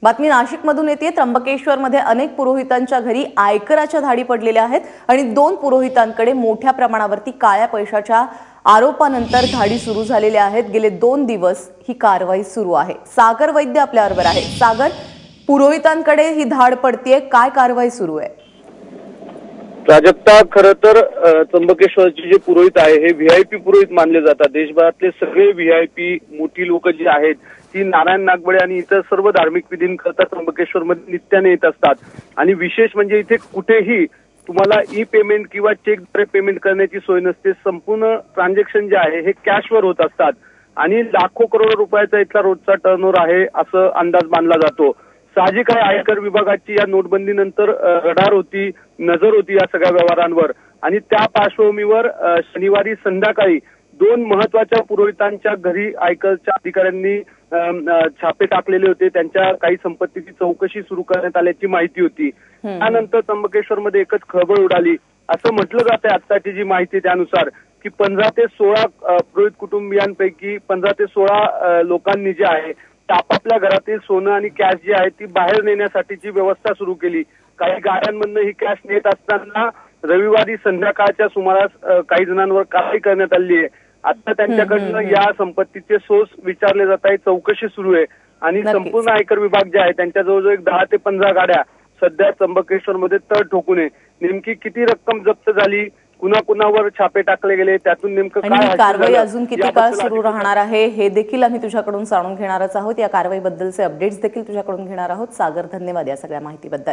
बातमी नाशिकमधून येते। त्र्यंबकेश्वरमध्ये अनेक पुरोहितांच्या घरी आयकराच्या धाडी पडलेल्या आहेत आणि 2 पुरोहितांकडे मोठ्या प्रमाणावरती काळ्या पैशाच्या आरोपानंतर धाडी सुरू झालेल्या आहेत। गेले 2 दिवस ही कारवाई सुरू आहे। सागर वैद्य आपल्याबरोबर आहे। सागर, पुरोहितांकडे ही धाड पडतीये, काय कारवाई सुरू आहे? प्राजक्ता, खरं तर त्र्यंबकेश्वरचे जे पुरोहित आहे हे व्हीआयपी पुरोहित मानले जातात। देशभरातले सगळे व्हीआयपी मोठी लोक जी आहेत ती नारायण नागबळे आणि इतर सर्व धार्मिक विधींकरता त्र्यंबकेश्वरमध्ये नित्याने येत असतात। आणि विशेष म्हणजे इथे कुठेही तुम्हाला ई पेमेंट किंवा चेकद्वारे पेमेंट करण्याची सोय नसते। संपूर्ण ट्रान्झॅक्शन जे आहे हे कॅशवर होत असतात आणि लाखो करोडो रुपयाचा इथला रोजचा टर्नओव्हर आहे असं अंदाज मानला जातो। साहजिक आहे, आयकर विभागाची या नोटबंदीनंतर रडार होती, नजर होती या सगळ्या व्यवहारांवर आणि त्या पार्श्वभूमीवर शनिवारी संध्याकाळी 2 महत्वाच्या पुरोहितांच्या घरी आयकरच्या अधिकाऱ्यांनी छापे टाकलेले होते। त्यांच्या काही संपत्तीची चौकशी सुरू करण्यात आल्याची माहिती होती। त्यानंतर त्र्यंबकेश्वरमध्ये एकच खळबळ उडाली। असं म्हटलं जात आहे आत्ताची जी माहिती त्यानुसार की 15 ते 16 पुरोहित कुटुंबियांपैकी 15 ते 16 लोकांनी जे आहे आपापल्या घरातील सोनं आणि कॅश जी आहे ती बाहेर नेण्यासाठीची व्यवस्था सुरू केली। काही गाड्यांमधनं ही कॅश नेत असताना रविवारी संध्याकाळच्या सुमारास काही जणांवर कारवाई करण्यात आली आहे। आता त्यांच्याकडनं या संपत्तीचे सोर्स विचारले जात आहे, चौकशी सुरू आहे आणि संपूर्ण आयकर विभाग जे आहे त्यांच्या जवळजवळ 10 ते 15 गाड्या सध्या त्र्यंबकेश्वरमध्ये तळ ठोकून आहे। नेमकी किती रक्कम जप्त झाली, कुणाकुणावर छापे टाकले गेले, त्यातून नेमकं काय कारवाई अजून किती काळ सुरू राहणार आहे हे देखील आम्ही तुझ्याकडून जाणून घेणारच आहोत। या कारवाईबद्दलचे अपडेट्स देखील तुझ्याकडून घेणार आहोत। सागर, धन्यवाद या सगळ्या माहितीबद्दल।